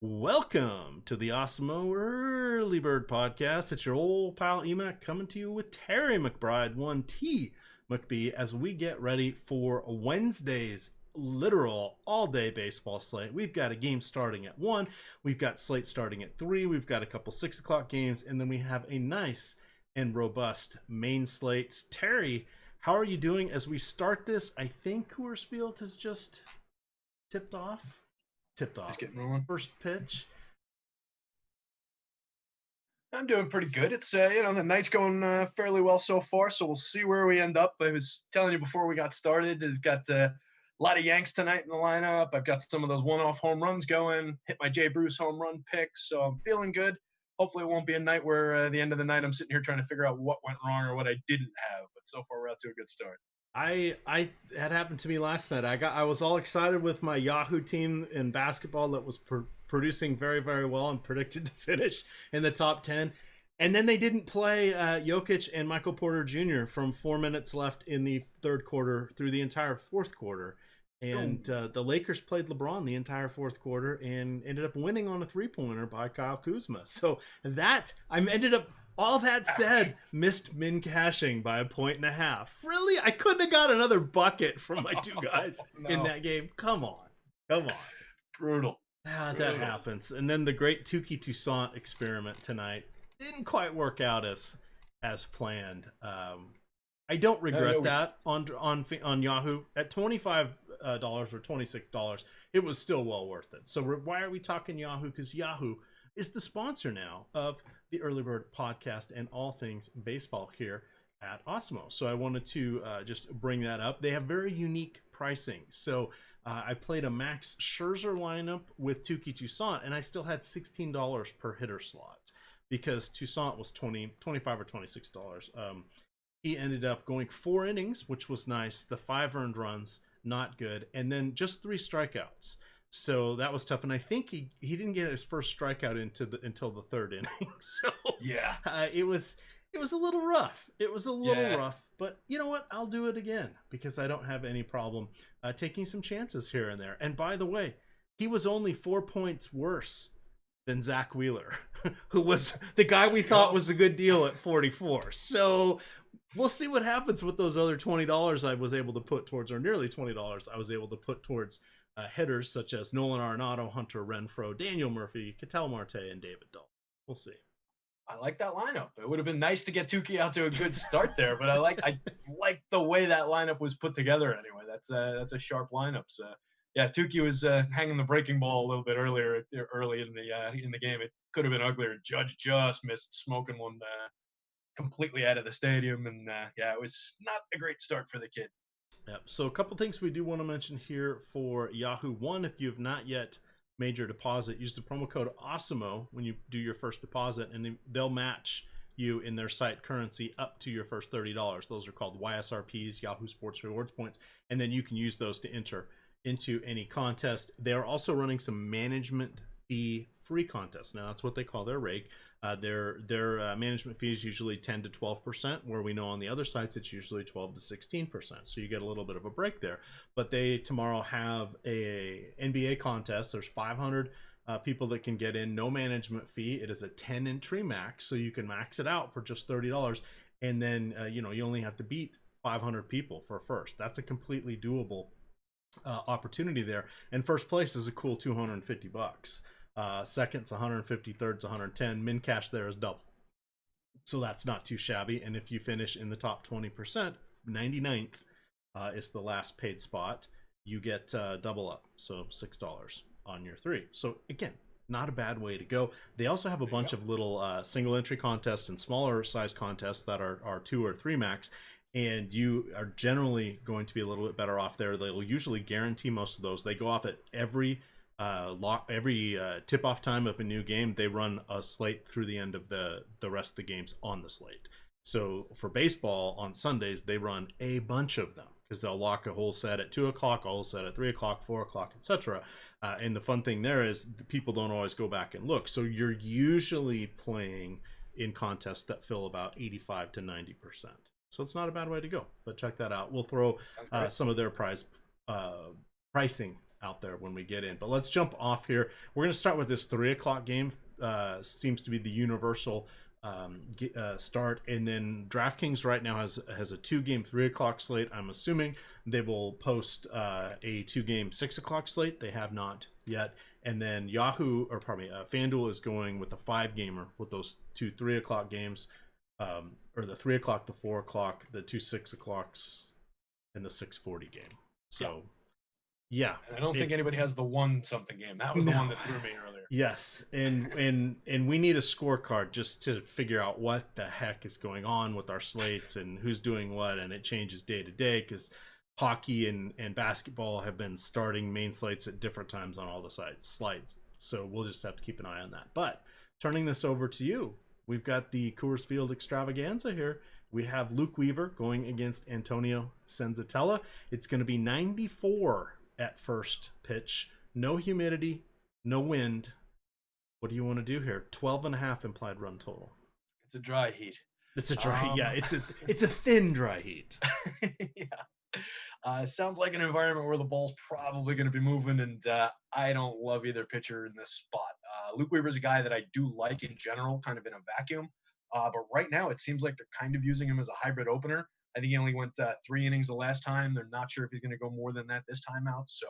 Welcome to the Awesemo Early Bird Podcast. It's your old pal EMac coming to you with Terry McBride, 1T McBee, as we get ready for Wednesday's literal all-day baseball slate. We've got a game starting at 1, we've got slate starting at 3, we've got a couple 6 o'clock games, and then we have a nice and robust main slate. Terry, how are you doing as we start this? I think Coors Field has just tipped off. Just getting rolling. First pitch. I'm doing pretty good. It's the night's going fairly well so far, so we'll see where we end up. I was telling you before we got started, I've got a lot of Yanks tonight in the lineup. I've got some of those one-off home runs going. Hit my Jay Bruce home run pick, so I'm feeling good. Hopefully, it won't be a night where at the end of the night I'm sitting here trying to figure out what went wrong or what I didn't have. But so far, we're out to a good start. I that happened to me last night. I was all excited with my Yahoo team in basketball that was producing very, very well and predicted to finish in the top 10. And then they didn't play Jokic and Michael Porter Jr. from 4 minutes left in the third quarter through the entire fourth quarter. And the Lakers played LeBron the entire fourth quarter and ended up winning on a three-pointer by Kyle Kuzma. So all that said, missed min cashing by 1.5. Really? I couldn't have got another bucket from my two guys in that game. Come on. Brutal. That happens. And then the great Tukey Toussaint experiment tonight didn't quite work out as planned. I don't regret that on Yahoo at $25 or $26. It was still well worth it. So why are we talking Yahoo? Because Yahoo is the sponsor now of the Early Bird Podcast and all things baseball here at Awesemo. So I wanted to just bring that up. They have very unique pricing. So I played a Max Scherzer lineup with Tukey Toussaint, and I still had $16 per hitter slot because Toussaint was $25 or $26. He ended up going 4 innings, which was nice. The 5 earned runs, not good. And then just 3 strikeouts. So that was tough, and I think he didn't get his first strikeout until the third inning. So yeah, it was a little rough. It was a little rough, but you know what? I'll do it again because I don't have any problem taking some chances here and there. And by the way, he was only 4 points worse than Zach Wheeler, who was the guy we thought was a good deal at 44. So we'll see what happens with those other $20 I was able to put towards, or nearly $20 I was able to put towards hitters such as Nolan Arenado, Hunter Renfroe, Daniel Murphy, Ketel Marte, and David Dahl. We'll see. I like that lineup. It would have been nice to get Tukey out to a good start there, but I like the way that lineup was put together. Anyway, that's a sharp lineup. So yeah, Tukey was hanging the breaking ball a little bit early in the game. It could have been uglier. Judge just missed smoking one completely out of the stadium, and it was not a great start for the kid. Yep. So a couple things we do want to mention here for Yahoo. One, if you have not yet made your deposit, use the promo code Awesemo when you do your first deposit, and they'll match you in their site currency up to your first $30. Those are called YSRPs, Yahoo Sports Rewards Points, and then you can use those to enter into any contest. They are also running some management fee free contests. Now that's what they call their rake. Their management fee is usually 10 to 12%, where we know on the other sites it's usually 12 to 16%. So you get a little bit of a break there. But they tomorrow have a NBA contest. There's 500 people that can get in, no management fee. It is a 10 entry max, so you can max it out for just $30, and then you only have to beat 500 people for first. That's a completely doable opportunity there. And first place is a cool $250. Second's 150, third's 110. Min cash there is double, so that's not too shabby. And if you finish in the top 20%, 99th is the last paid spot, you get double up, so $6 on your 3. So again, not a bad way to go. They also have a bunch of little single entry contests and smaller size contests that are 2 or 3 max, and you are generally going to be a little bit better off there. They'll usually guarantee most of those. They go off at every tip-off time of a new game. They run a slate through the end of the rest of the games on the slate. So for baseball on Sundays, they run a bunch of them because they'll lock a whole set at 2 o'clock, a whole set at 3 o'clock, 4 o'clock, etc. And the fun thing there is the people don't always go back and look. So you're usually playing in contests that fill about 85 to 90%. So it's not a bad way to go. But check that out. We'll throw some of their pricing out there when we get in. But let's jump off here. We're going to start with this 3 o'clock game. Seems to be the universal start, and then DraftKings right now has a 2-game 3 o'clock slate. I'm assuming they will post a 2-game 6 o'clock slate. They have not yet. And then FanDuel is going with the 5-gamer with those 2 3 o'clock games, or the 3 o'clock, the 4 o'clock, the 2 6 o'clocks, and the 6:40 game. So yeah, and I don't think anybody has the 1-something game. That was the one that threw me earlier. Yes, and we need a scorecard just to figure out what the heck is going on with our slates and who's doing what, and it changes day to day because hockey and basketball have been starting main slates at different times on all the slides. So we'll just have to keep an eye on that. But turning this over to you, we've got the Coors Field extravaganza here. We have Luke Weaver going against Antonio Senzatella. It's going to be 94 at first pitch. No humidity, no wind. What do you want to do here? 12.5 implied run total. It's a dry heat. It's a dry, yeah. It's a thin dry heat. Yeah. Sounds like an environment where the ball's probably going to be moving, and I don't love either pitcher in this spot. Luke Weaver's a guy that I do like in general, kind of in a vacuum. But right now, it seems like they're kind of using him as a hybrid opener. I think he only went 3 innings the last time. They're not sure if he's going to go more than that this time out. So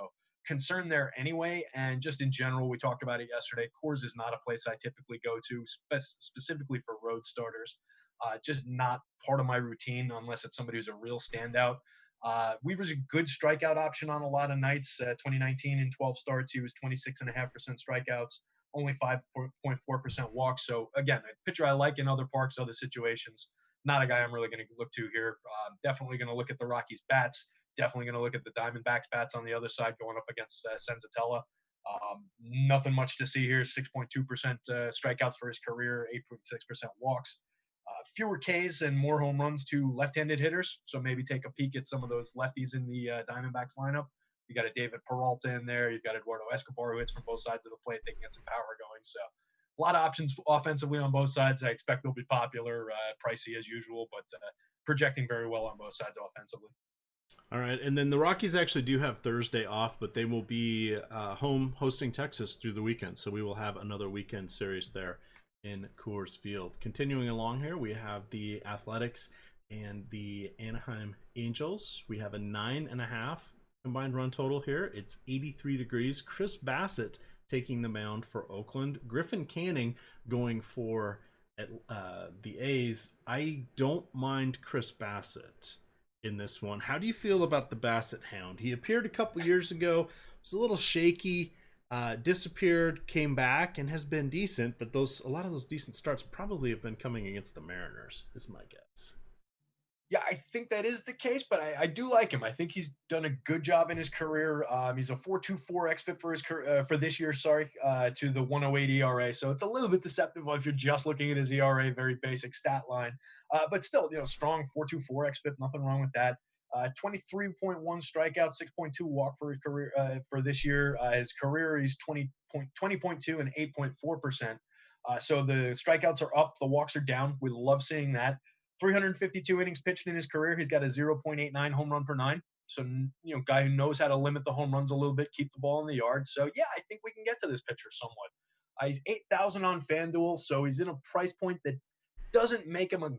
concern there anyway. And just in general, we talked about it yesterday. Coors is not a place I typically go to, specifically for road starters. Just not part of my routine unless it's somebody who's a real standout. Weaver's a good strikeout option on a lot of nights. 2019 in 12 starts, he was 26.5% strikeouts, only 5.4% walks. So again, a pitcher I like in other parks, other situations. Not a guy I'm really going to look to here. Definitely going to look at the Rockies bats. Definitely going to look at the Diamondbacks bats on the other side going up against Senzatella. Nothing much to see here. 6.2% strikeouts for his career, 8.6% walks. Fewer Ks and more home runs to left-handed hitters. So maybe take a peek at some of those lefties in the Diamondbacks lineup. You got a David Peralta in there. You've got Eduardo Escobar who hits from both sides of the plate. They can get some power going. So a lot of options offensively on both sides. I expect they'll be popular, pricey as usual, but projecting very well on both sides offensively. All right, and then the Rockies actually do have Thursday off, but they will be home hosting Texas through the weekend, so we will have another weekend series there in Coors Field. Continuing along here, we have the Athletics and the Anaheim Angels. We have a 9.5 combined run total here. It's 83 degrees. Chris Bassett taking the mound for Oakland. Griffin Canning going for the A's. I don't mind Chris Bassett in this one. How do you feel about the Bassett Hound? He appeared a couple years ago, was a little shaky, disappeared, came back, and has been decent, but a lot of those decent starts probably have been coming against the Mariners, is my guess. Yeah, I think that is the case, but I do like him. I think he's done a good job in his career. He's a 4.24 xFIP for his for this year, to the 1.08 ERA. So it's a little bit deceptive if you're just looking at his ERA, very basic stat line. But still, strong 4.24 xFIP, nothing wrong with that. 23.1 strikeout, 6.2 walk for his career for this year. His career, he's 20.2 and 8.4%. So the strikeouts are up, the walks are down. We love seeing that. 352 innings pitched in his career. He's got a 0.89 home run per 9. So, guy who knows how to limit the home runs a little bit, keep the ball in the yard. So, yeah, I think we can get to this pitcher somewhat. He's 8,000 on FanDuel, so he's in a price point that doesn't make him a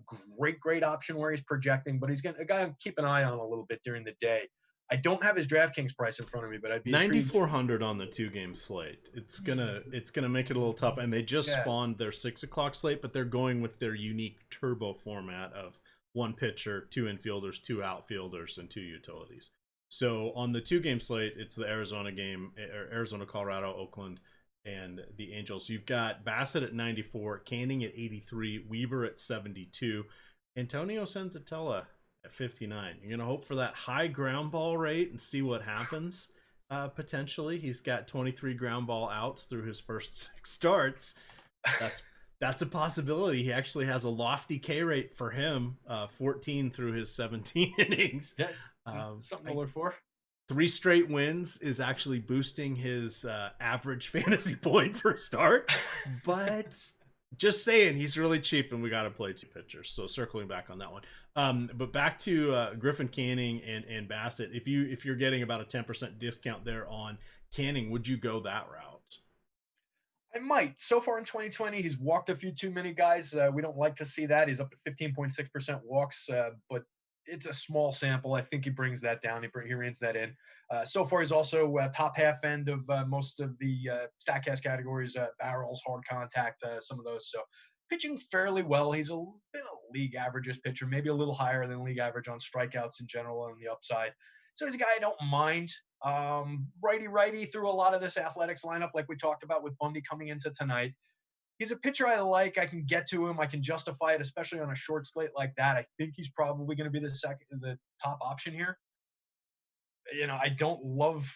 great option where he's projecting, but he's a guy I'm keep an eye on a little bit during the day. I don't have his DraftKings price in front of me, but I'd be 9,400 on the 2-game slate. It's gonna make it a little tough, and they just spawned their 6 o'clock slate, but they're going with their unique turbo format of 1 pitcher, 2 infielders, 2 outfielders, and 2 utilities. So on the 2-game slate, it's the Arizona game, Arizona, Colorado, Oakland, and the Angels. You've got Bassett at 94, Canning at 83, Weaver at 72, Antonio Senzatella at 59. You're going to hope for that high ground ball rate and see what happens. Potentially, he's got 23 ground ball outs through his first 6 starts. That's a possibility. He actually has a lofty K rate for him, 14 through his 17 innings. Yeah, something to look for. 3 straight wins is actually boosting his average fantasy point per start, but Just saying, he's really cheap, and we got to play two pitchers. So circling back on that one, but back to Griffin Canning and Bassett. If you're getting about a 10% discount there on Canning, would you go that route? I might. So far in 2020, he's walked a few too many guys. We don't like to see that. He's up at 15.6% walks, but it's a small sample. I think he brings that down. He reins that in. So far, he's also top half end of most of the StatCast categories, barrels, hard contact, some of those. So pitching fairly well. He's been a league averages pitcher, maybe a little higher than league average on strikeouts in general on the upside. So he's a guy I don't mind. Righty through a lot of this Athletics lineup, like we talked about with Bundy coming into tonight. He's a pitcher I like. I can get to him. I can justify it, especially on a short slate like that. I think he's probably going to be the top option here. I don't love.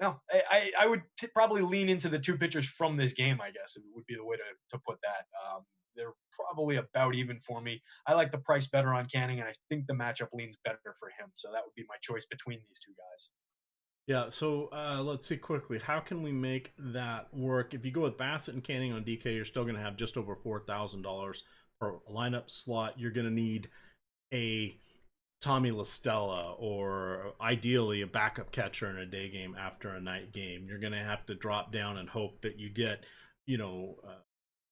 No, I would probably lean into the two pitchers from this game. I guess it would be the way to put that. They're probably about even for me. I like the price better on Canning, and I think the matchup leans better for him. So that would be my choice between these two guys. Yeah, so let's see quickly. How can we make that work? If you go with Bassett and Canning on DK, you're still going to have just over $4,000 per lineup slot. You're going to need a Tommy La Stella, or ideally a backup catcher in a day game after a night game. You're going to have to drop down and hope that you get,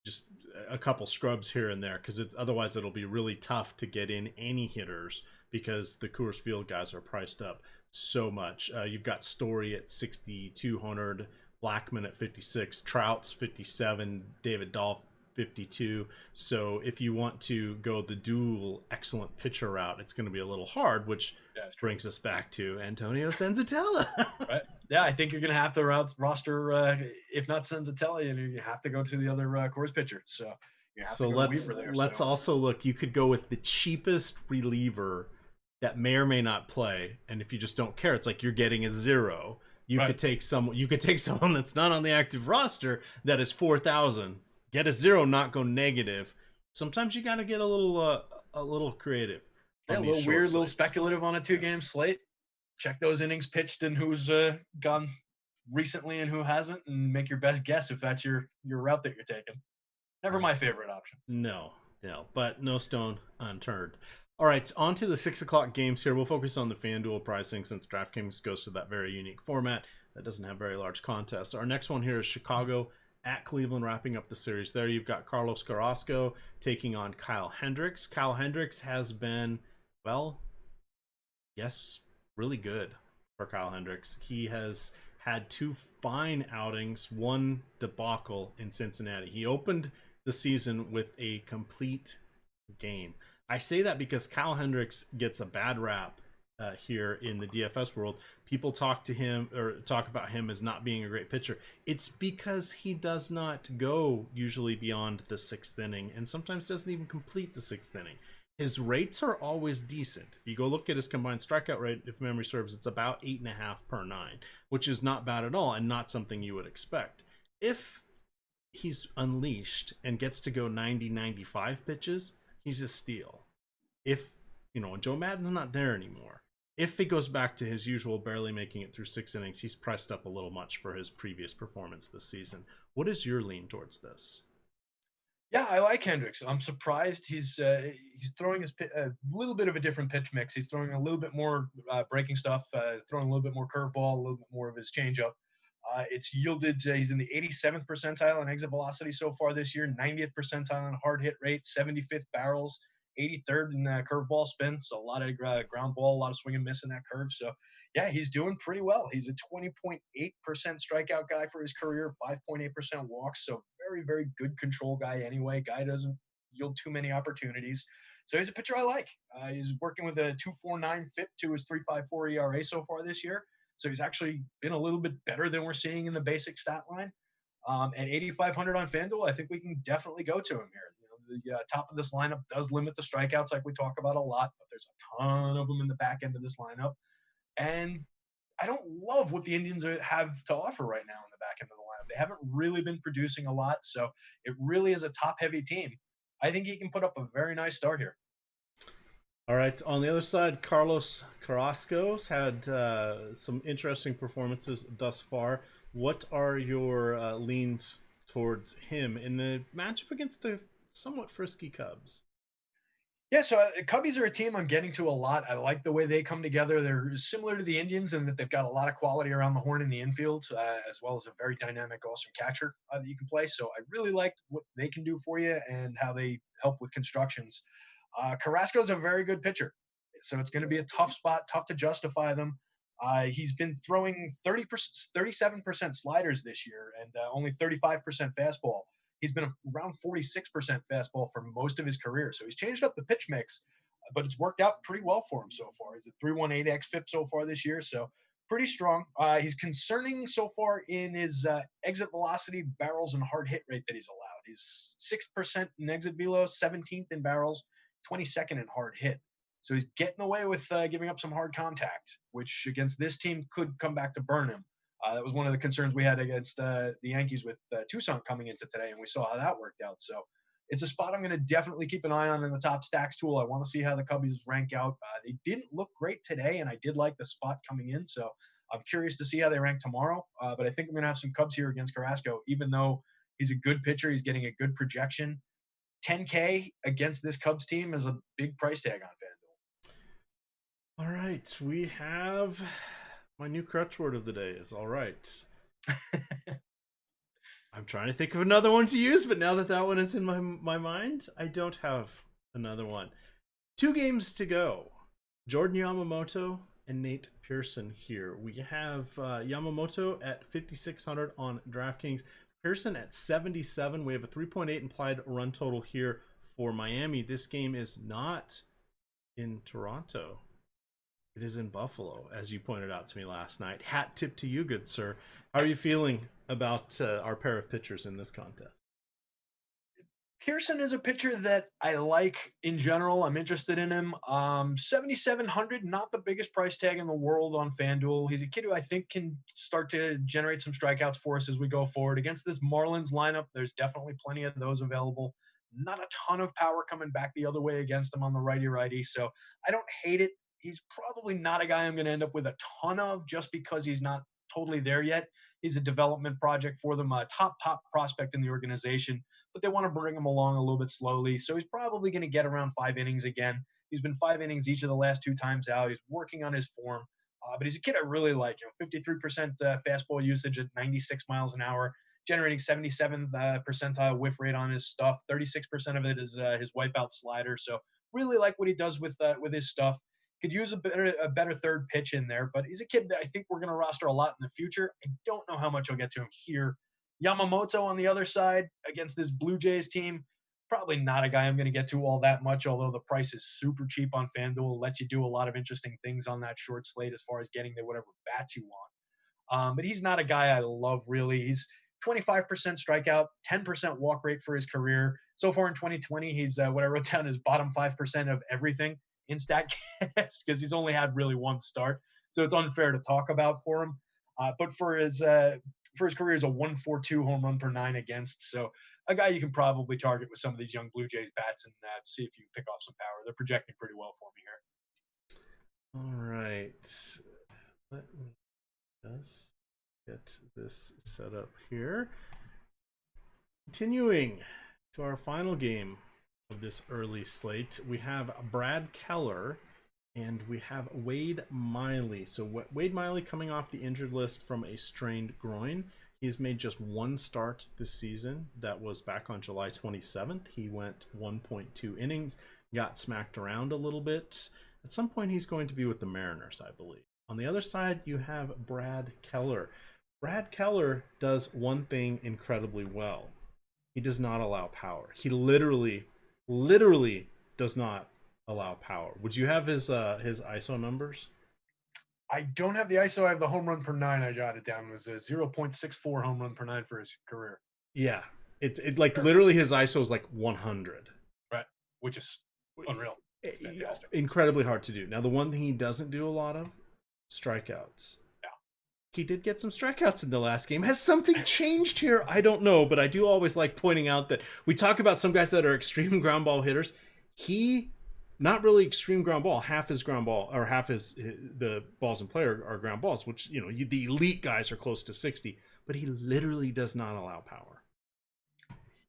just a couple scrubs here and there, because otherwise it'll be really tough to get in any hitters because the Coors Field guys are priced up so much. You've got Story at 6,200, Blackman at 56, Trout's 57, David Dahl 52. So if you want to go the dual excellent pitcher route, it's going to be a little hard, which brings us back to Antonio Senzatella. Right. Yeah, I think you're going to have to roster, if not Senzatella, you have to go to the other Coors pitcher. So you have to go let's also look. You could go with the cheapest reliever that may or may not play, and if you just don't care, it's like you're getting a zero. You could take someone that's not on the active roster that is 4,000, get a zero, not go negative. Sometimes you got to get a little creative. Yeah, a little weird, a little speculative on a 2-game slate. Check those innings pitched and who's gone recently and who hasn't, and make your best guess if that's your route that you're taking. Never my favorite option. No, but no stone unturned. All right, on to the 6 o'clock games here. We'll focus on the FanDuel pricing since DraftKings goes to that very unique format that doesn't have very large contests. Our next one here is Chicago at Cleveland, wrapping up the series. There you've got Carlos Carrasco taking on Kyle Hendricks. Kyle Hendricks has been, really good for Kyle Hendricks. He has had 2 fine outings, 1 debacle in Cincinnati. He opened the season with a complete game. I say that because Kyle Hendricks gets a bad rap here in the DFS world. People talk about him as not being a great pitcher. It's because he does not go usually beyond the 6th inning, and sometimes doesn't even complete the 6th inning. His rates are always decent. If you go look at his combined strikeout rate, if memory serves, it's about 8.5 per 9, which is not bad at all and not something you would expect. If he's unleashed and gets to go 90-95 pitches, he's a steal. If, and Joe Madden's not there anymore, if he goes back to his usual barely making it through 6 innings, he's priced up a little much for his previous performance this season. What is your lean towards this? Yeah, I like Hendricks. I'm surprised he's throwing a little bit of a different pitch mix. He's throwing a little bit more breaking stuff, throwing a little bit more curveball, a little bit more of his changeup. It's yielded, he's in the 87th percentile in exit velocity so far this year, 90th percentile in hard hit rate, 75th barrels, 83rd in curveball spin. So a lot of ground ball, a lot of swing and miss in that curve. So yeah, he's doing pretty well. He's a 20.8% strikeout guy for his career, 5.8% walks. So very, very good control guy anyway. Guy doesn't yield too many opportunities. So he's a pitcher I like. He's working with a 2.49 FIP to his 3.54 ERA so far this year. So he's actually been a little bit better than we're seeing in the basic stat line. At 8,500 on FanDuel, I think we can definitely go to him here. The top of this lineup does limit the strikeouts like we talk about a lot, but there's a ton of them in the back end of this lineup. And I don't love what the Indians have to offer right now in the back end of the lineup. They haven't really been producing a lot, so it really is a top-heavy team. I think he can put up a very nice start here. All right, on the other side, Carlos Carrasco's had some interesting performances thus far. What are your leans towards him in the matchup against the somewhat frisky Cubs? Yeah, so Cubbies are a team I'm getting to a lot. I like the way they come together. They're similar to the Indians in that they've got a lot of quality around the horn in the infield, as well as a very dynamic awesome catcher that you can play. So I really like what they can do for you and how they help with constructions. Carrasco is a very good pitcher, so it's going to be a tough spot, tough to justify them. He's been throwing 37% sliders this year and only 35% fastball. He's been around 46% fastball for most of his career. So he's changed up the pitch mix, but it's worked out pretty well for him so far. He's a 3.18 xFIP so far this year, so pretty strong. He's concerning so far in his exit velocity, barrels, and hard hit rate that he's allowed. He's 6% in exit velo, 17th in barrels, 22nd in hard hit. So he's getting away with giving up some hard contact, which against this team could come back to burn him. That was one of the concerns we had against the Yankees with Tucson coming into today, and we saw how that worked out. So it's a spot I'm going to definitely keep an eye on in the top stacks tool. I want to see how the Cubbies rank out. They didn't look great today, and I did like the spot coming in. So I'm curious to see how they rank tomorrow. But I think I'm going to have some Cubs here against Carrasco, even though he's a good pitcher. He's getting a good projection. 10K against this Cubs team is a big price tag on FanDuel. All right, we have my new crutch word of the day is all right. I'm trying to think of another one to use, but now that that one is in my mind, I don't have another one. 2 games to go. Jordan Yamamoto and Nate Pearson here. We have Yamamoto at 5,600 on DraftKings. Pearson at 77. We have a 3.8 implied run total here for Miami. This game is not in Toronto. It is in Buffalo, as you pointed out to me last night. Hat tip to you, good sir. How are you feeling about our pair of pitchers in this contest? Pearson is a pitcher that I like in general. I'm interested in him. 7,700, not the biggest price tag in the world on FanDuel. He's a kid who I think can start to generate some strikeouts for us as we go forward. Against this Marlins lineup, there's definitely plenty of those available. Not a ton of power coming back the other way against him on the righty-righty, so I don't hate it. He's probably not a guy I'm going to end up with a ton of just because he's not totally there yet. He's a development project for them, a top prospect in the organization, but they want to bring him along a little bit slowly. So he's probably going to get around 5 innings again. He's been 5 innings each of the last 2 times out. He's working on his form, but he's a kid I really like. 53% fastball usage at 96 miles an hour, generating 77th percentile whiff rate on his stuff. 36% of it is his wipeout slider. So really like what he does with his stuff. Could use a better third pitch in there, but he's a kid that I think we're going to roster a lot in the future. I don't know how much I'll get to him here. Yamamoto on the other side against this Blue Jays team, probably not a guy I'm going to get to all that much, although the price is super cheap on FanDuel. Lets you do a lot of interesting things on that short slate as far as getting to whatever bats you want. But he's not a guy I love, really. He's 25% strikeout, 10% walk rate for his career. So far in 2020, he's what I wrote down is bottom 5% of everything in StatCast because he's only had really 1 start. So it's unfair to talk about for him. But for his career, is a 1.42 home run per 9 against. So a guy you can probably target with some of these young Blue Jays bats and see if you can pick off some power. They're projecting pretty well for me here. All right. Let me just get this set up here. Continuing to our final game of this early slate, we have Brad Keller and we have Wade Miley. So Wade Miley coming off the injured list from a strained groin. He has made just 1 start this season. That was back on July 27th. He went 1.2 innings, got smacked around a little bit. At some point, he's going to be with the Mariners, I believe. On the other side, you have Brad Keller. Brad Keller does one thing incredibly well. He does not allow power. He literally does not allow power. Would you have his ISO numbers? I don't have the ISO. I have the home run per 9. I jotted down. It was a 0.64 home run per 9 for his career. Yeah, it like literally his ISO is like 100. Right, which is unreal. It's fantastic. Incredibly hard to do. Now, the one thing he doesn't do a lot of, strikeouts. Yeah. He did get some strikeouts in the last game. Has something changed here? I don't know, but I do always like pointing out that we talk about some guys that are extreme ground ball hitters. He, not really extreme ground ball. Half his ground ball, or half the balls in play are ground balls, which, the elite guys are close to 60, but he literally does not allow power.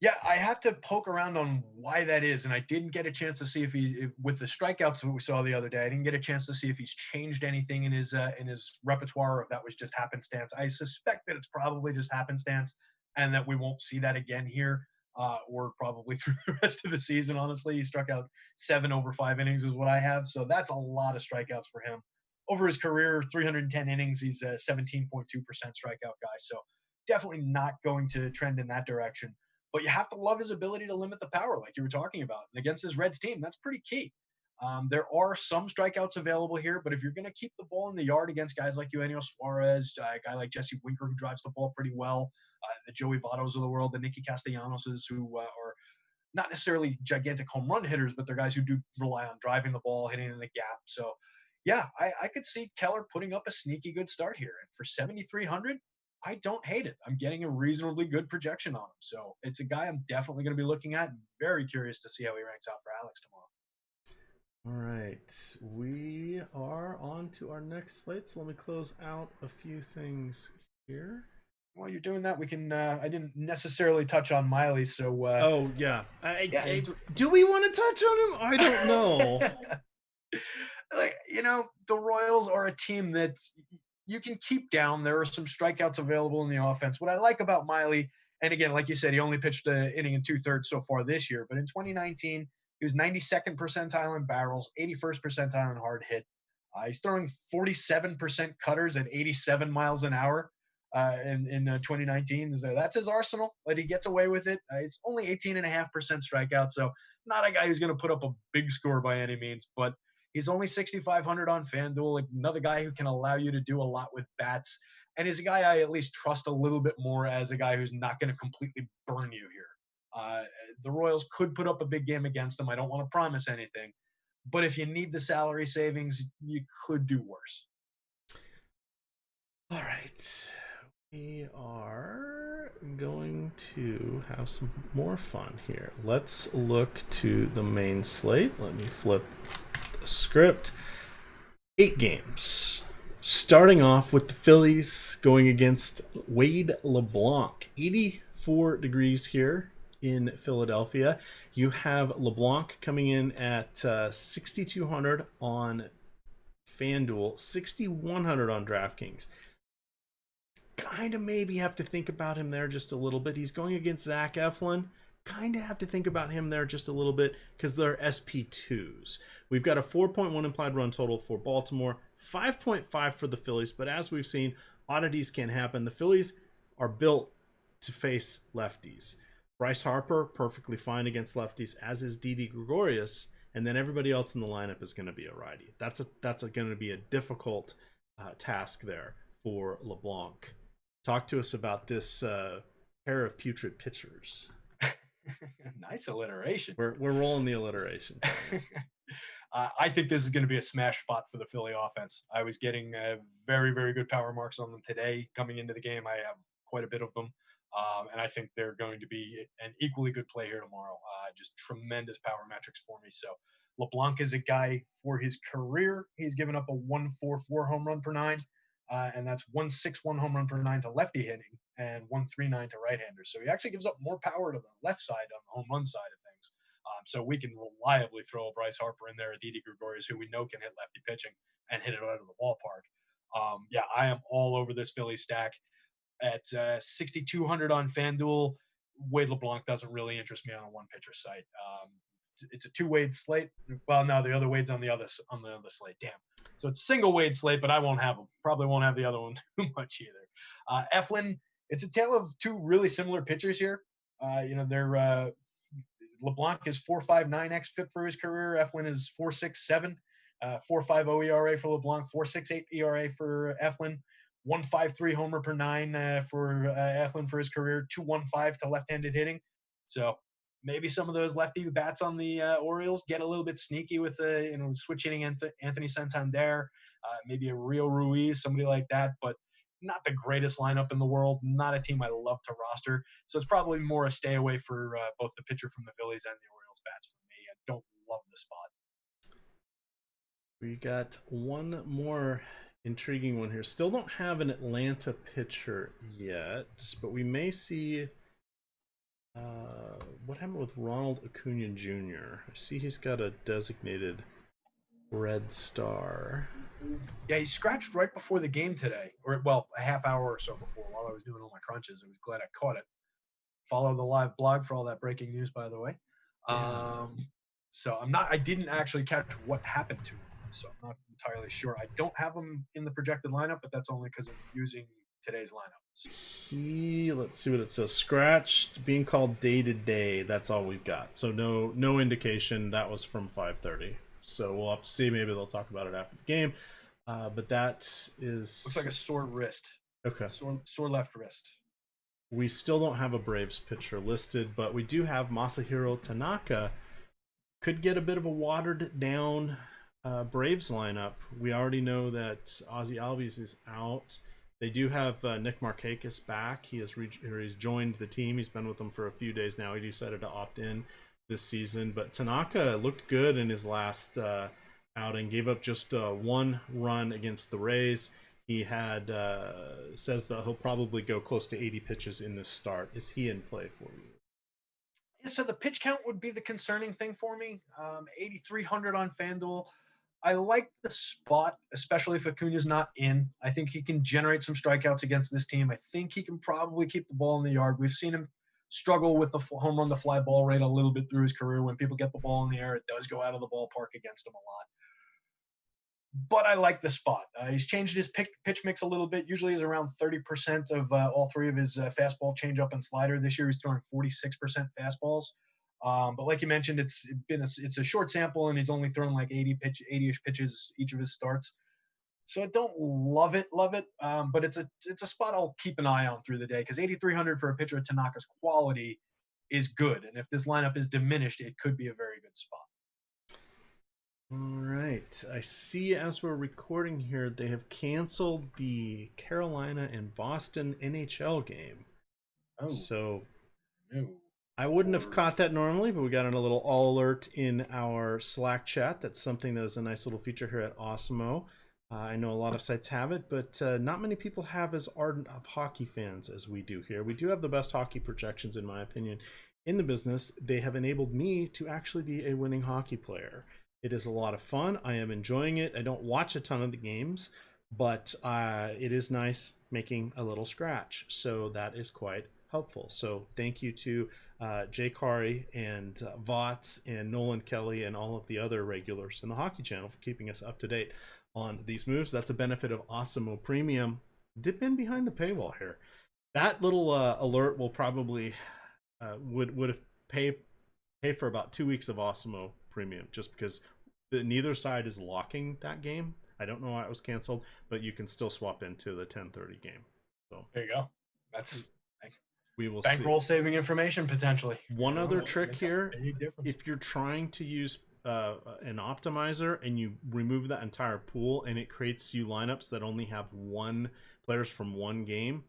Yeah, I have to poke around on why that is, and I didn't get a chance to see if with the strikeouts that we saw the other day, I didn't get a chance to see if he's changed anything in his repertoire, or if that was just happenstance. I suspect that it's probably just happenstance, and that we won't see that again here, or probably through the rest of the season. Honestly, he struck out 7 over 5 innings is what I have, so that's a lot of strikeouts for him. Over his career, 310 innings, he's a 17.2% strikeout guy, so definitely not going to trend in that direction. But you have to love his ability to limit the power, like you were talking about. And against his Reds team, that's pretty key. There are some strikeouts available here, but if you're going to keep the ball in the yard against guys like Eugenio Suarez, a guy like Jesse Winker who drives the ball pretty well, the Joey Vottos of the world, the Nicky Castellanoses who are not necessarily gigantic home run hitters, but they're guys who do rely on driving the ball, hitting in the gap. So, yeah, I could see Keller putting up a sneaky good start here. And for 7,300, I don't hate it. I'm getting a reasonably good projection on him. So it's a guy I'm definitely going to be looking at. Very curious to see how he ranks out for Alex tomorrow. All right, we are on to our next slate. So let me close out a few things here. While you're doing that, we can. I didn't necessarily touch on Miley, so. Oh yeah, do we want to touch on him? I don't know. Like, the Royals are a team that you can keep down. There are some strikeouts available in the offense. What I like about Miley, and again, like you said, he only pitched an inning and 2/3 so far this year, but in 2019, he was 92nd percentile in barrels, 81st percentile in hard hit. He's throwing 47% cutters at 87 miles an hour in 2019. So that's his arsenal, but he gets away with it. He's only 18.5% strikeout, so not a guy who's going to put up a big score by any means, but he's only 6,500 on FanDuel, another guy who can allow you to do a lot with bats, and is a guy I at least trust a little bit more as a guy who's not going to completely burn you here. The Royals could put up a big game against him. I don't want to promise anything, but if you need the salary savings, you could do worse. All right. We are going to have some more fun here. Let's look to the main slate. Let me flip the script. 8 games. Starting off with the Phillies going against Wade LeBlanc. 84 degrees here in Philadelphia. You have LeBlanc coming in at 6,200 on FanDuel, 6,100 on DraftKings. Kind of maybe have to think about him there just a little bit. He's going against Zach Eflin. Kind of have to think about him there just a little bit because they're SP2s. We've got a 4.1 implied run total for Baltimore, 5.5 for the Phillies, but as we've seen, oddities can happen. The Phillies are built to face lefties. Bryce Harper, perfectly fine against lefties, as is Didi Gregorius, and then everybody else in the lineup is going to be a righty. That's going to be a difficult task there for LeBlanc. Talk to us about this pair of putrid pitchers. Nice alliteration. We're rolling the alliteration. I think this is going to be a smash spot for the Philly offense. I was getting very, very good power marks on them today coming into the game. I have quite a bit of them. And I think they're going to be an equally good play here tomorrow. Just tremendous power metrics for me. So LeBlanc is a guy for his career. He's given up a 1.44 home run per 9. And that's 1.61 home run per 9 to lefty hitting and 1.39 to right-handers. So he actually gives up more power to the left side on the home run side of things. So we can reliably throw a Bryce Harper in there, a Didi Gregorius, who we know can hit lefty pitching and hit it out of the ballpark. Yeah, I am all over this Philly stack. At 6,200 on FanDuel, Wade LeBlanc doesn't really interest me on a one-pitcher site. It's a 2-Wade slate. Well, no, the other Wade's on the other slate. Damn. So it's a single Wade slate, but I won't have them. Probably won't have the other one too much either. Eflin, it's a tale of 2 really similar pitchers here. They're LeBlanc is 4.59 xFIP for his career. Eflin is 4.67. 4.50 ERA for LeBlanc. 4.68 ERA for Eflin. 1.53 homer per 9 for Eflin for his career. 2.15 to left-handed hitting. So maybe some of those lefty bats on the Orioles get a little bit sneaky with switch hitting Anthony Santander, maybe a Rio Ruiz, somebody like that, but not the greatest lineup in the world, not a team I love to roster. So it's probably more a stay away for both the pitcher from the Phillies and the Orioles bats for me. I don't love the spot. We got one more intriguing one here. Still don't have an Atlanta pitcher yet, but we may see What happened with Ronald Acuna Jr.? I see he's got a designated red star. Yeah, he scratched right before the game today, or well, a half hour or so before while I was doing all my crunches. I was glad I caught it. Follow the live blog for all that breaking news, by the way. Yeah. So I didn't actually catch what happened to him, so I'm not entirely sure. I don't have him in the projected lineup, but that's only because I'm using today's lineup. Let's see what it says. Scratched, being called day to day. That's all we've got. So no indication that was from 5:30. So we'll have to see. Maybe they'll talk about it after the game. But that is Looks like a sore wrist. Okay. Sore left wrist. We still don't have a Braves pitcher listed, but we do have Masahiro Tanaka. Could get a bit of a watered down Braves lineup. We already know that Ozzy Albies is out. They do have Nick Markakis back. He's joined the team. He's been with them for a few days now. He decided to opt in this season. But Tanaka looked good in his last outing. Gave up just one run against the Rays. He had says that he'll probably go close to 80 pitches in this start. Is he in play for you? Yeah, so the pitch count would be the concerning thing for me. 8,300 on FanDuel. I like the spot, especially if Acuna's not in. I think he can generate some strikeouts against this team. I think he can probably keep the ball in the yard. We've seen him struggle with the home run to fly ball rate a little bit through his career. When people get the ball in the air, it does go out of the ballpark against him a lot. But I like the spot. He's changed his pitch mix a little bit. Usually he's around 30% of all three of his fastball, changeup, and slider. This year he's throwing 46% fastballs. But like you mentioned, it's a short sample, and he's only thrown like 80-ish pitches each of his starts. So I don't love it, but it's a spot I'll keep an eye on through the day, because 8,300 for a pitcher of Tanaka's quality is good. And if this lineup is diminished, it could be a very good spot. All right. I see as we're recording here, they have canceled the Carolina and Boston NHL game. Oh. So no. I wouldn't have caught that normally, but we got a little all alert in our Slack chat. That's something that is a nice little feature here at Awesemo. I know a lot of sites have it, but not many people have as ardent of hockey fans as we do here. We do have the best hockey projections, in my opinion, in the business. They have enabled me to actually be a winning hockey player. It is a lot of fun. I am enjoying it. I don't watch a ton of the games, but it is nice making a little scratch. So that is quite helpful. So thank you to Jay Kari and Vots and Nolan Kelly and all of the other regulars in the Hockey Channel for keeping us up to date on these moves. That's a benefit of Awesemo Premium. Dip in behind the paywall here. That little alert will probably would have pay for about 2 weeks of Awesemo Premium, just because neither side is locking that game. I don't know why it was canceled, but you can still swap into the 10:30 game. So there you go. That's we will bankroll saving information potentially. One other trick here: if you're trying to use an optimizer and you remove that entire pool and it creates you lineups that only have one players from one game,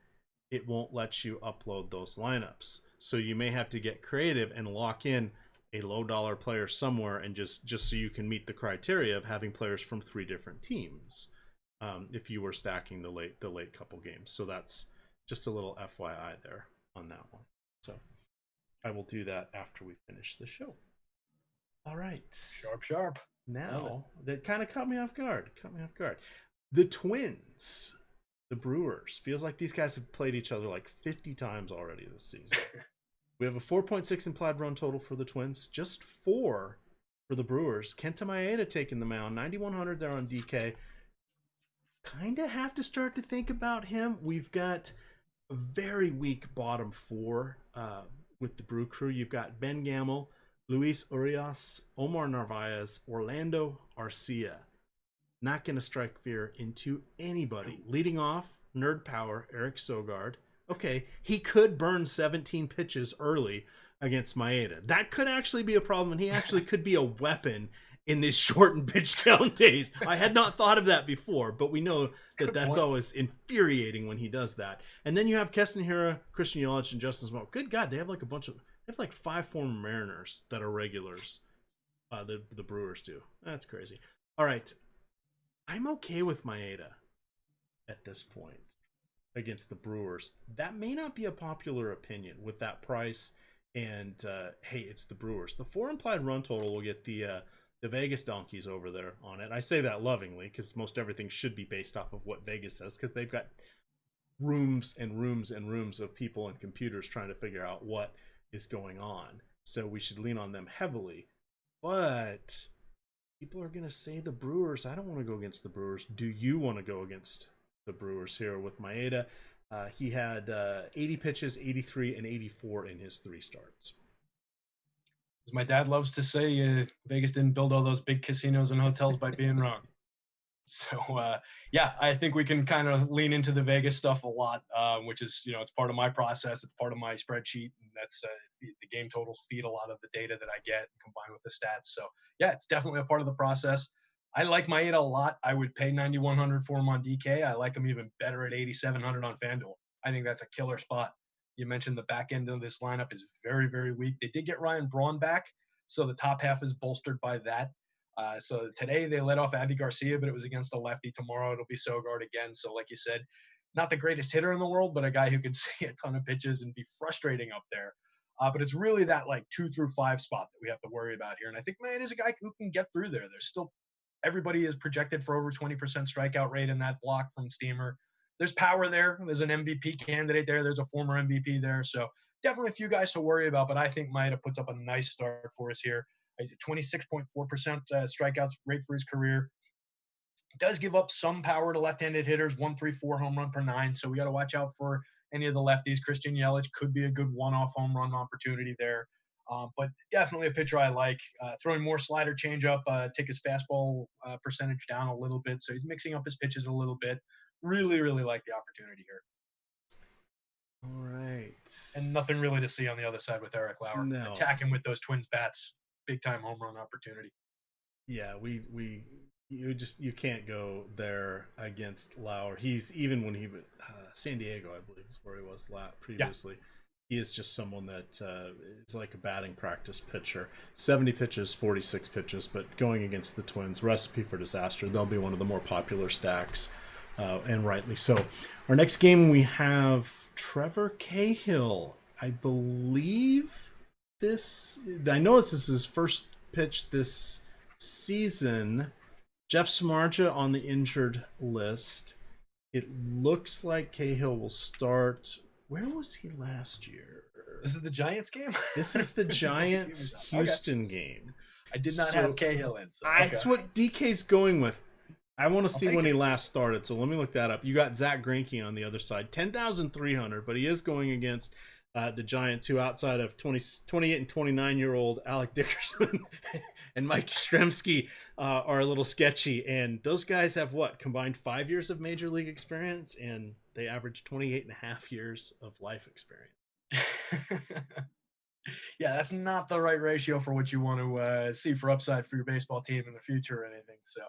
it won't let you upload those lineups. So you may have to get creative and lock in a low dollar player somewhere, and just so you can meet the criteria of having players from 3 different teams if you were stacking the late couple games. So that's just a little FYI there on that one. So I will do that after we finish the show. All right. Sharp. Now that kind of caught me off guard. The Twins, the Brewers. Feels like these guys have played each other like 50 times already this season. We have a 4.6 implied run total for the Twins, just 4 for the Brewers. Kenta Maeda taking the mound, 9,100 there on DK. Kind of have to start to think about him. We've got a very weak bottom 4 with the Brew Crew. You've got Ben Gamel, Luis Urias, Omar Narvaez, Orlando Arcia. Not going to strike fear into anybody. Leading off, Nerd Power, Eric Sogard. Okay, he could burn 17 pitches early against Maeda. That could actually be a problem, and he actually could be a weapon in these shortened pitch count days. I had not thought of that before, but we know that that's always infuriating when he does that. And then you have Keston Hiura, Christian Yelich, and Justin Smoke. Good God, they have like 5 former Mariners that are regulars. The Brewers do. That's crazy. All right, I'm okay with Maeda at this point against the Brewers. That may not be a popular opinion with that price And hey, it's the Brewers. The 4 implied run total will get the Vegas donkeys over there on it. I say that lovingly because most everything should be based off of what Vegas says, because they've got rooms and rooms and rooms of people and computers trying to figure out what is going on. So we should lean on them heavily. But people are going to say the Brewers. I don't want to go against the Brewers. Do you want to go against the Brewers here with Maeda? He had 80 pitches, 83, and 84 in his 3 starts. As my dad loves to say, Vegas didn't build all those big casinos and hotels by being wrong. So, yeah, I think we can kind of lean into the Vegas stuff a lot, which is, it's part of my process. It's part of my spreadsheet. And that's the game totals feed a lot of the data that I get combined with the stats. So, yeah, it's definitely a part of the process. I like Maeda a lot. I would pay 9,100 for him on DK. I like him even better at 8,700 on FanDuel. I think that's a killer spot. You mentioned the back end of this lineup is very, very weak. They did get Ryan Braun back, so the top half is bolstered by that. So today they let off Avi Garcia, but it was against a lefty. Tomorrow it'll be Sogard again. So like you said, not the greatest hitter in the world, but a guy who can see a ton of pitches and be frustrating up there. But it's really that 2 through 5 spot that we have to worry about here. And I think Maeda is a guy who can get through there. There's still everybody is projected for over 20% strikeout rate in that block from Steamer. There's power there. There's an MVP candidate there. There's a former MVP there. So definitely a few guys to worry about, but I think Maeda puts up a nice start for us here. He's at 26.4% strikeouts rate for his career. Does give up some power to left-handed hitters, 134 home run per 9. So we got to watch out for any of the lefties. Christian Yelich could be a good one-off home run opportunity there. But definitely a pitcher I like. Throwing more slider changeup, take his fastball percentage down a little bit. So he's mixing up his pitches a little bit. Really, really like the opportunity here. All right. And nothing really to see on the other side with Eric Lauer. No. Attack him with those Twins bats. Big time home run opportunity. Yeah, you can't go there against Lauer. He's, even when he was San Diego, I believe is where he was previously. Yeah. He is just someone that is like a batting practice pitcher. 70 pitches, 46 pitches, but going against the Twins, recipe for disaster. They'll be one of the more popular stacks, and rightly so. Our next game, we have Trevor Cahill. I believe I know this is his first pitch this season. Jeff Samardzija on the injured list. It looks like Cahill will start. Where was he last year? This is the Giants game? This is the Giants Houston game. I did not have Cahill in. So, that's what DK's going with. I want to see when he last started, so let me look that up. You got Zach Greinke on the other side, 10,300, but he is going against the Giants, who outside of 28 and 29-year-old Alec Dickerson and Mike Yastrzemski are a little sketchy. And those guys have combined 5 years of major league experience, and they average 28 and a half years of life experience. Yeah, that's not the right ratio for what you want to see for upside for your baseball team in the future or anything. So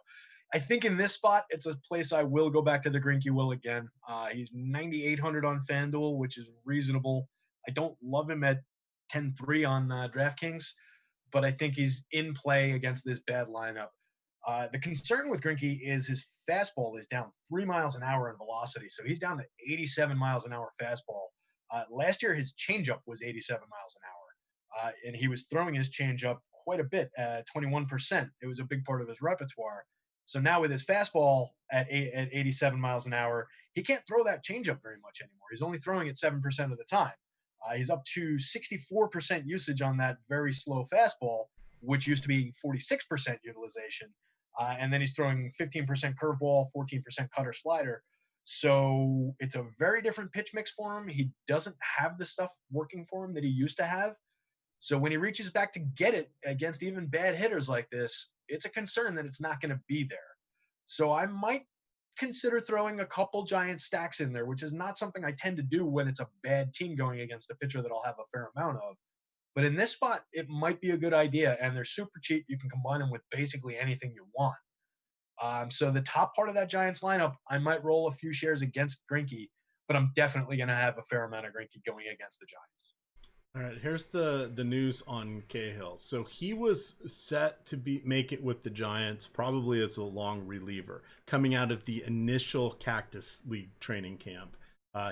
I think in this spot, it's a place I will go back to the Greinke will again. He's 9,800 on FanDuel, which is reasonable. I don't love him at 10-3 on DraftKings, but I think he's in play against this bad lineup. The concern with Greinke is his fastball is down 3 miles an hour in velocity. So he's down to 87 miles an hour fastball. Last year, his changeup was 87 miles an hour. And he was throwing his changeup quite a bit at 21%. It was a big part of his repertoire. So now with his fastball at 87 miles an hour, he can't throw that changeup very much anymore. He's only throwing it 7% of the time. He's up to 64% usage on that very slow fastball, which used to be 46% utilization. And then he's throwing 15% curveball, 14% cutter slider. So it's a very different pitch mix for him. He doesn't have the stuff working for him that he used to have. So when he reaches back to get it against even bad hitters like this, it's a concern that it's not going to be there. So I might consider throwing a couple giant stacks in there, which is not something I tend to do when it's a bad team going against a pitcher that I'll have a fair amount of. But in this spot, it might be a good idea, and they're super cheap. You can combine them with basically anything you want. So the top part of that Giants lineup, I might roll a few shares against Greinke, but I'm definitely going to have a fair amount of Greinke going against the Giants. All right, here's the news on Cahill. So he was set to make it with the Giants, probably as a long reliever, coming out of the initial Cactus League training camp.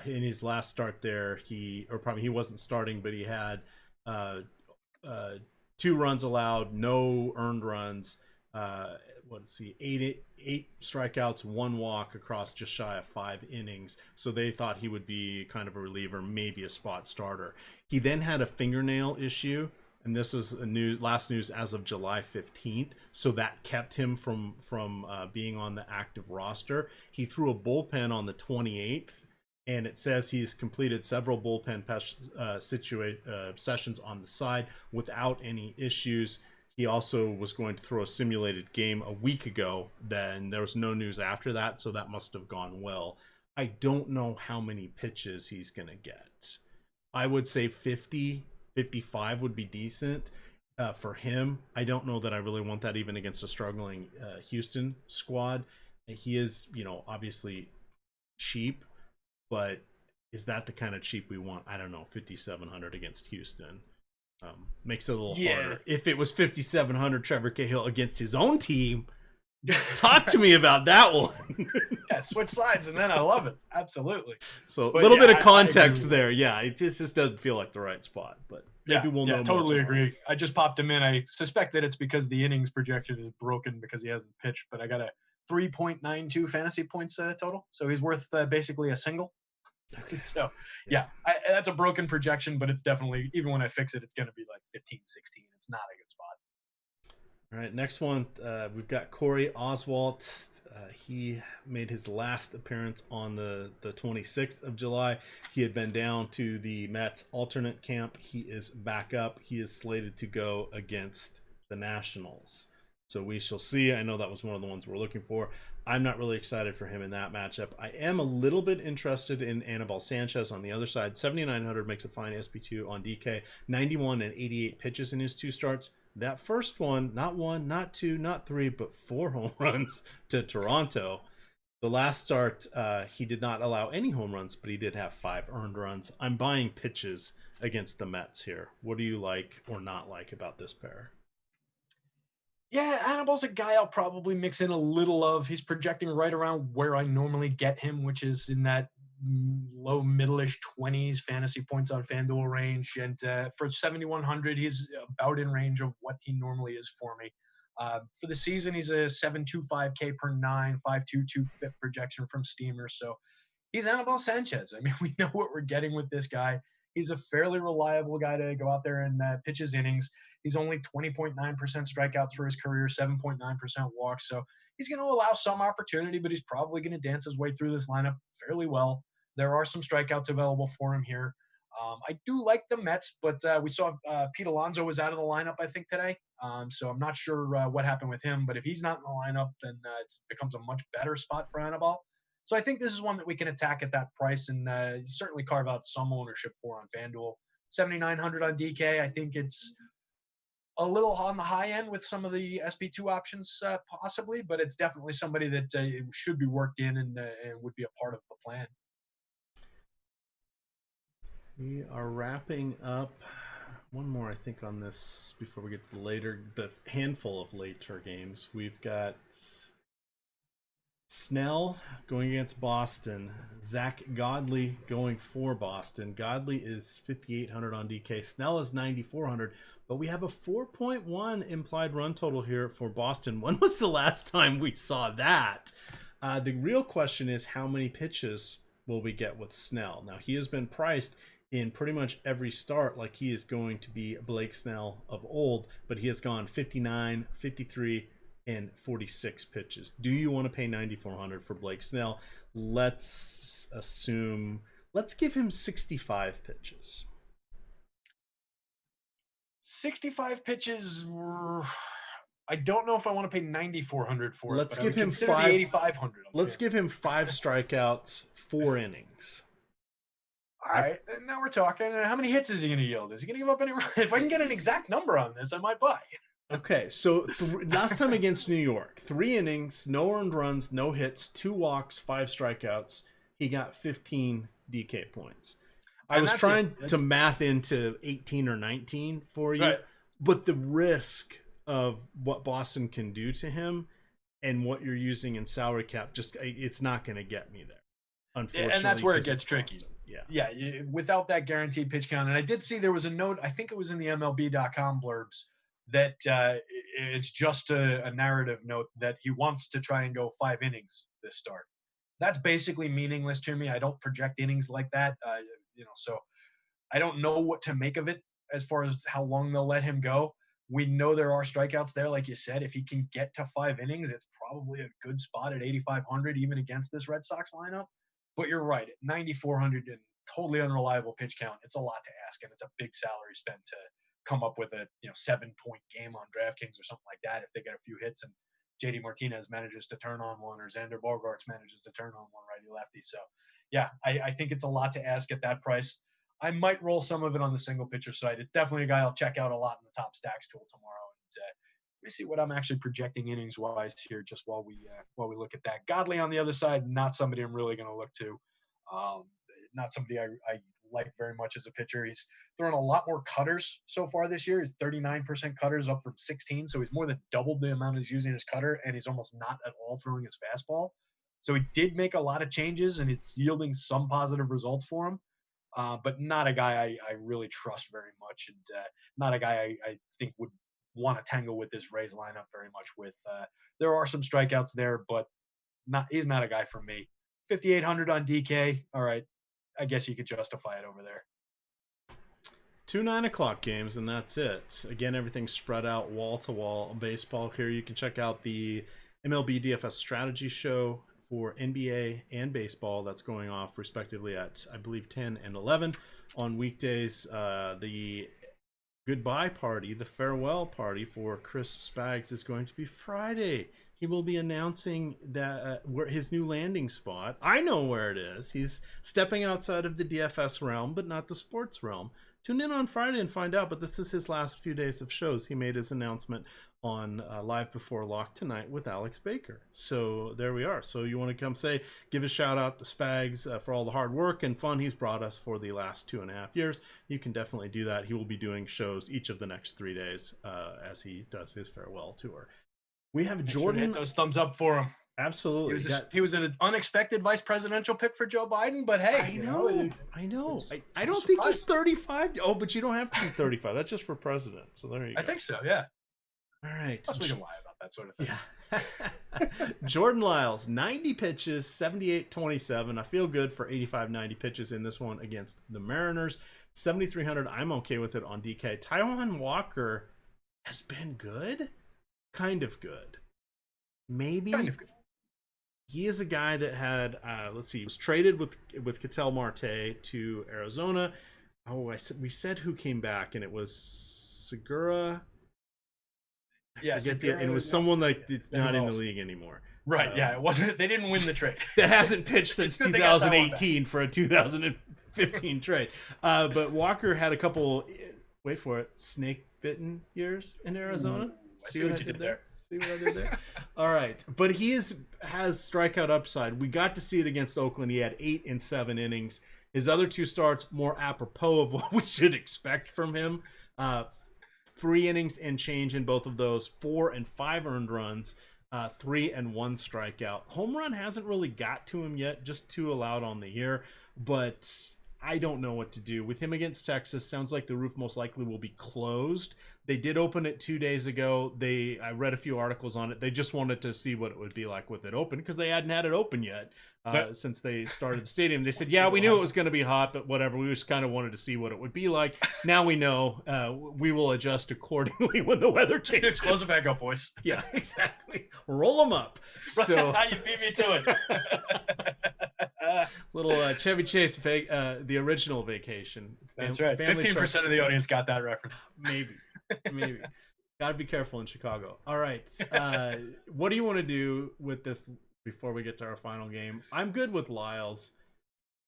In his last start there, he wasn't starting, but he had 2 runs allowed, no earned runs. Let's see, eight strikeouts, 1 walk across just shy of 5 innings. So they thought he would be kind of a reliever, maybe a spot starter. He then had a fingernail issue, and this is last news as of July 15th. So that kept him from being on the active roster. He threw a bullpen on the 28th, and it says he's completed several bullpen sessions on the side without any issues. He also was going to throw a simulated game a week ago. Then there was no news after that, so that must have gone well. I don't know how many pitches he's going to get. I would say 50, 55 would be decent for him. I don't know that I really want that even against a struggling Houston squad. He is, obviously cheap, but is that the kind of cheap we want? I don't know, 5,700 against Houston. Makes it a little harder. If it was 5,700 Trevor Cahill against his own team, talk to me about that one. Yeah, switch sides, and then I love it. Absolutely. So a little bit of context there. Yeah, it just doesn't feel like the right spot, but maybe we'll know. Totally agree. I just popped him in. I suspect that it's because the innings projection is broken because he hasn't pitched, but I got a 3.92 fantasy points total, so he's worth basically a single. Okay. So, that's a broken projection, but it's definitely, even when I fix it, it's going to be like 15, 16. It's not a good spot. All right, next one, we've got Corey Oswalt. He made his last appearance on the 26th of July. He had been down to the Mets alternate camp. He is back up. He is slated to go against the Nationals. So we shall see. I know that was one of the ones we're looking for. I'm not really excited for him in that matchup. I am a little bit interested in Anibal Sanchez on the other side. 7,900 makes a fine SP2 on DK. 91 and 88 pitches in his 2 starts. That first one, not 1, not 2, not 3, but 4 home runs to Toronto. The last start, he did not allow any home runs, but he did have 5 earned runs. I'm buying pitches against the Mets here. What do you like or not like about this pair? Yeah, Anibal's a guy I'll probably mix in a little of. He's projecting right around where I normally get him, which is in that low middle-ish 20s fantasy points on FanDuel range. And for 7,100, he's about in range of what he normally is for me. For the season, he's a 7.25K per 9, 5.22 FIP projection from Steamer. So he's Anibal Sanchez. I mean, we know what we're getting with this guy. He's a fairly reliable guy to go out there and pitch his innings. He's only 20.9% strikeouts for his career, 7.9% walks. So he's going to allow some opportunity, but he's probably going to dance his way through this lineup fairly well. There are some strikeouts available for him here. I do like the Mets, but we saw Pete Alonso was out of the lineup, I think, today. So I'm not sure what happened with him. But if he's not in the lineup, then it becomes a much better spot for Anibal. So I think this is one that we can attack at that price and certainly carve out some ownership for on FanDuel. 7,900 on DK. I think it's a little on the high end with some of the SP2 options possibly, but it's definitely somebody that should be worked in and would be a part of the plan. We are wrapping up. One more, I think, on this before we get to the handful of later games. We've got Snell going against Boston. Zach Godley going for Boston. Godley is 5,800 on DK. Snell is 9,400. But we have a 4.1 implied run total here for Boston. When was the last time we saw that? The real question is how many pitches will we get with Snell? Now, he has been priced in pretty much every start like he is going to be Blake Snell of old, but he has gone 59, 53, and 46 pitches. Do you want to pay 9,400 for Blake Snell? Let's give him 65 pitches. 65 pitches. I don't know if I want to pay 9,400 for it. Let's give him 8,500. Let's give him 5 strikeouts, 4 innings. All right, now we're talking. How many hits is he going to yield? Is he going to give up any runs? If I can get an exact number on this, I might buy. Okay, so last time against New York, 3 innings, no earned runs, no hits, 2 walks, 5 strikeouts. He got 15 DK points. I was trying to math into 18 or 19 for you, right, but the risk of what Boston can do to him and what you're using in salary cap, it's not going to get me there, unfortunately. And that's where it gets tricky. without that guaranteed pitch count. And I did see there was a note, I think it was in the MLB.com blurbs, that it's just a narrative note that he wants to try and go 5 innings this start. That's basically meaningless to me. I don't project innings like that, so I don't know what to make of it as far as how long they'll let him go. We know there are strikeouts there, like you said. If he can get to 5 innings, it's probably a good spot at 8,500, even against this Red Sox lineup. But you're right, at 9,400 and totally unreliable pitch count, it's a lot to ask, and it's a big salary spent to come up with a 7-point game on DraftKings or something like that if they get a few hits and JD Martinez manages to turn on one or Xander Bogaerts manages to turn on one righty-lefty. So, yeah, I think it's a lot to ask at that price. I might roll some of it on the single pitcher side. It's definitely a guy I'll check out a lot in the top stacks tool tomorrow. And let me see what I'm actually projecting innings wise here, just while we look at that. Godley on the other side, not somebody I'm really going to look to. Not somebody I like very much as a pitcher. He's thrown a lot more cutters so far this year. He's 39% cutters, up from 16, so he's more than doubled the amount he's using his cutter, and he's almost not at all throwing his fastball. So he did make a lot of changes, and it's yielding some positive results for him. But not a guy I really trust very much, and not a guy I think would want to tangle with this Rays lineup very much with. There are some strikeouts there, but he's not a guy for me. 5,800 on DK. All right. I guess you could justify it over there. 2 9:00 games, and that's it. Again, everything's spread out wall-to-wall baseball here. You can check out the MLB DFS strategy show for NBA and baseball that's going off respectively at, I believe, 10 and 11 on weekdays. The goodbye party, the farewell party for Chris Spags is going to be Friday. He will be announcing that where his new landing spot. I know where it is. He's stepping outside of the DFS realm, but not the sports realm. Tune in on Friday and find out, but this is his last few days of shows. He made his announcement on Live Before Lock tonight with Alex Baker. So there we are. So you want to come give a shout out to Spags for all the hard work and fun he's brought us for the last 2.5 years. You can definitely do that. He will be doing shows each of the next 3 days as he does his farewell tour. We have Jordan. Hit those thumbs up for him. Absolutely. He was an unexpected vice presidential pick for Joe Biden, but hey. I know. I don't think he's 35. Oh, but you don't have to be 35. That's just for president. So there you go. I think so, yeah. All right. Plus we can lie about that sort of thing. Yeah. Jordan Lyles, 90 pitches, 78-27. I feel good for 85-90 pitches in this one against the Mariners. 7,300. I'm okay with it on DK. Taijuan Walker has been good. Kind of good. Maybe. Kind of good. He is a guy that had, he was traded with Ketel Marte to Arizona. Oh, we said who came back, and it was Segura. And it was someone that's not in the league anymore. Right, yeah, it wasn't. They didn't win the trade. That hasn't pitched since 2018 for a 2015 trade. But Walker had a couple, wait for it, snake-bitten years in Arizona. See what I did there? All right. But he has strikeout upside. We got to see it against Oakland. He had 8 and 7 innings. His other 2 starts, more apropos of what we should expect from him. 3 innings and change in both of those. 4 and 5 earned runs. 3 and 1 strikeout. Home run hasn't really got to him yet. Just 2 allowed on the year. But I don't know what to do. With him against Texas, sounds like the roof most likely will be closed. They did open it 2 days ago. I read a few articles on it. They just wanted to see what it would be like with it open because they hadn't had it open yet since they started the stadium. They said, yeah, we knew it was going to be hot, but whatever. We just kind of wanted to see what it would be like. Now we know. We will adjust accordingly when the weather changes. Close it back up, boys. Yeah, exactly. Roll them up. So you beat me to it. Little Chevy Chase, the original Vacation. That's right. 15% of the audience got that reference. Maybe. Gotta be careful in Chicago. All right. What do you want to do with this before we get to our final game? I'm good with Lyles.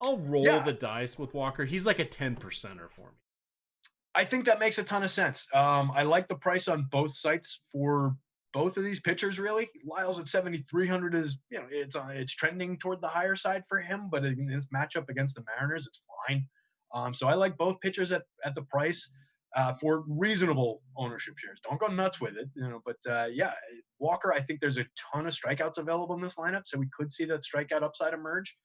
I'll roll the dice with Walker. He's like a 10%er for me. I think that makes a ton of sense. I like the price on both sites for both of these pitchers, really. Lyles at 7,300 is, it's trending toward the higher side for him, but in this matchup against the Mariners, it's fine. So I like both pitchers at the price. For reasonable ownership shares. Don't go nuts with it, but Walker, I think there's a ton of strikeouts available in this lineup, so we could see that strikeout upside emerge.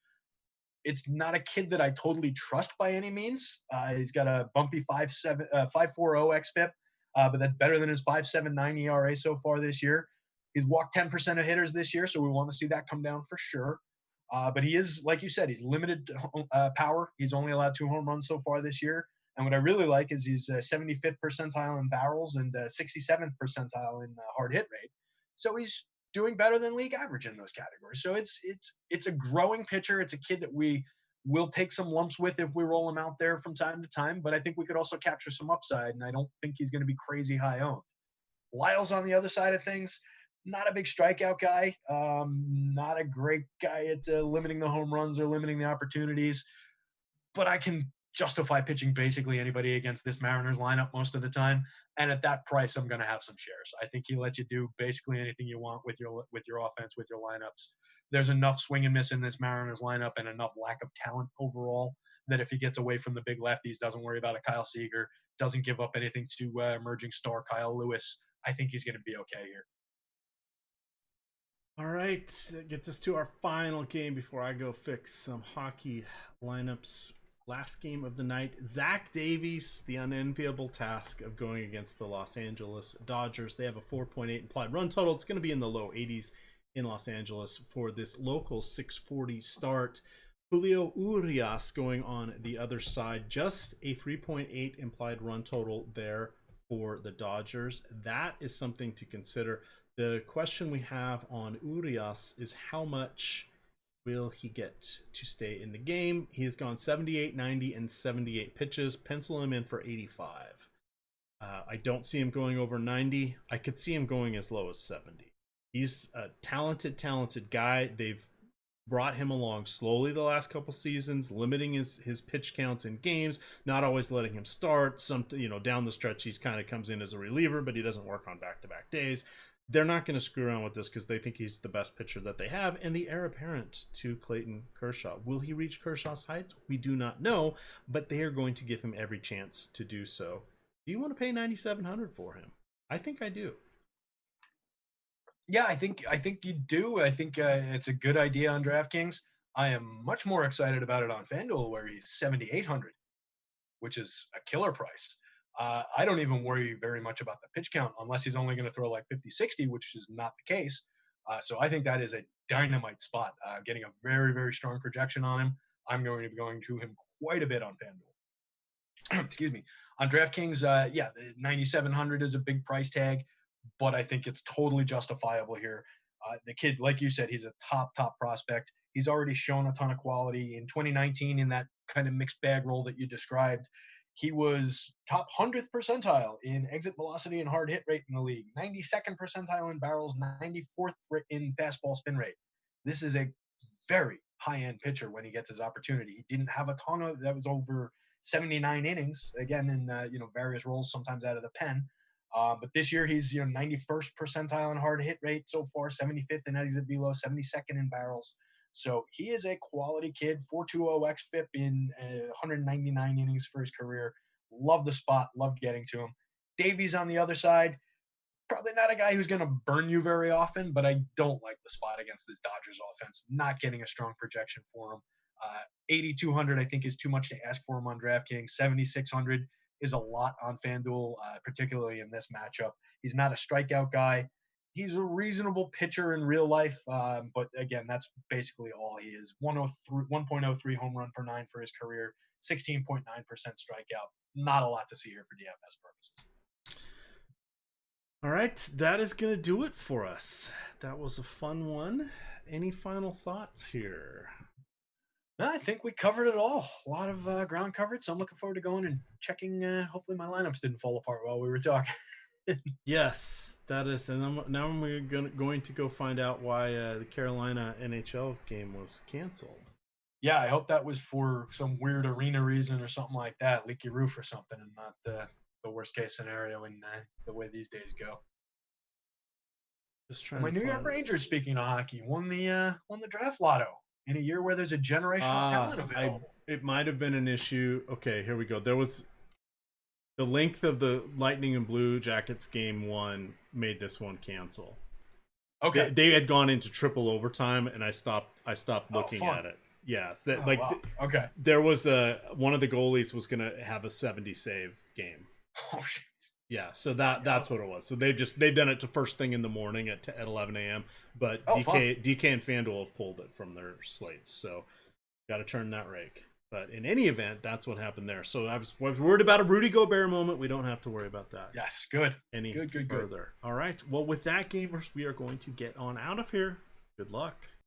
It's not a kid that I totally trust by any means. He's got a bumpy 5.40 xFIP, but that's better than his 5.79 ERA so far this year. He's walked 10% of hitters this year, so we want to see that come down for sure. But he is, like you said, he's limited power. He's only allowed 2 home runs so far this year. And what I really like is he's 75th percentile in barrels and 67th percentile in hard hit rate. So he's doing better than league average in those categories. So it's a growing pitcher. It's a kid that we will take some lumps with if we roll him out there from time to time. But I think we could also capture some upside, and I don't think he's going to be crazy high owned. Lyle's on the other side of things. Not a big strikeout guy. Not a great guy at limiting the home runs or limiting the opportunities. But I can justify pitching basically anybody against this Mariners lineup most of the time. And at that price, I'm going to have some shares. I think he lets you do basically anything you want with your offense, with your lineups. There's enough swing and miss in this Mariners lineup and enough lack of talent overall that if he gets away from the big lefties, doesn't worry about a Kyle Seager, doesn't give up anything to emerging star Kyle Lewis, I think he's going to be okay here. All right, that gets us to our final game before I go fix some hockey lineups. Last game of the night, Zach Davies, the unenviable task of going against the Los Angeles Dodgers. They have a 4.8 implied run total. It's going to be in the low 80s in Los Angeles for this local 6:40 start. Julio Urias going on the other side, just a 3.8 implied run total there for the Dodgers. That is something to consider. The question we have on Urias is how much will he get to stay in the game? He has gone 78, 90, and 78 pitches. Pencil him in for 85. I don't see him going over 90. I could see him going as low as 70. He's a talented guy. They've brought him along slowly the last couple seasons, limiting his pitch counts in games, not always letting him start. Down the stretch, he's kind of comes in as a reliever, but he doesn't work on back-to-back days. They're not going to screw around with this because they think he's the best pitcher that they have and the heir apparent to Clayton Kershaw. Will he reach Kershaw's heights? We do not know, but they are going to give him every chance to do so. Do you want to pay $9,700 for him? I think I do. Yeah, I think you do. I think it's a good idea on DraftKings. I am much more excited about it on FanDuel, where he's $7,800, which is a killer price. I don't even worry very much about the pitch count unless he's only going to throw like 50, 60, which is not the case. So I think that is a dynamite spot. Getting a very, very strong projection on him. I'm going to be going to him quite a bit on FanDuel. Excuse me. On DraftKings, the 9,700 is a big price tag, but I think it's totally justifiable here. The kid, like you said, he's a top prospect. He's already shown a ton of quality. In 2019, in that kind of mixed bag role that you described, he was top 100th percentile in exit velocity and hard hit rate in the league, 92nd percentile in barrels, 94th in fastball spin rate. This is a very high-end pitcher when he gets his opportunity. He didn't have a ton of that was over 79 innings, again, in various roles, sometimes out of the pen. But this year he's 91st percentile in hard hit rate so far, 75th in exit velo, 72nd in barrels. So he is a quality kid, 4.20 xFIP in 199 innings for his career. Love the spot, love getting to him. Davies on the other side, probably not a guy who's going to burn you very often, but I don't like the spot against this Dodgers offense. Not getting a strong projection for him. 8,200 I think is too much to ask for him on DraftKings. 7,600 is a lot on FanDuel, particularly in this matchup. He's not a strikeout guy. He's a reasonable pitcher in real life, but again, that's basically all he is. 1.03 home run per 9 for his career, 16.9% strikeout. Not a lot to see here for DFS purposes. All right, that is going to do it for us. That was a fun one. Any final thoughts here? I think we covered it all. A lot of ground covered, so I'm looking forward to going and checking. Hopefully my lineups didn't fall apart while we were talking. Yes, that is. And now I'm going to go find out why the Carolina NHL game was canceled. Yeah, I hope that was for some weird arena reason or something like that, leaky roof or something, and not the worst case scenario in the way these days go. Just trying. My New York Rangers, speaking of hockey, won the draft lotto in a year where there's a generational talent available. It might have been an issue. Okay, here we go. There was the length of the Lightning and Blue Jackets game 1 made this one cancel. Okay, they had gone into triple overtime, and I stopped looking at it. Yes, that Wow. Okay. there was one of the goalies was going to have a 70 save game. Oh shit. Yeah, so that's what it was. So they've done it to first thing in the morning at 11 a.m. But DK and FanDuel have pulled it from their slates, so got to turn that rake. But in any event, that's what happened there. So I was worried about a Rudy Gobert moment. We don't have to worry about that. Yes, good. Good. All right. Well, with that, gamers, we are going to get on out of here. Good luck.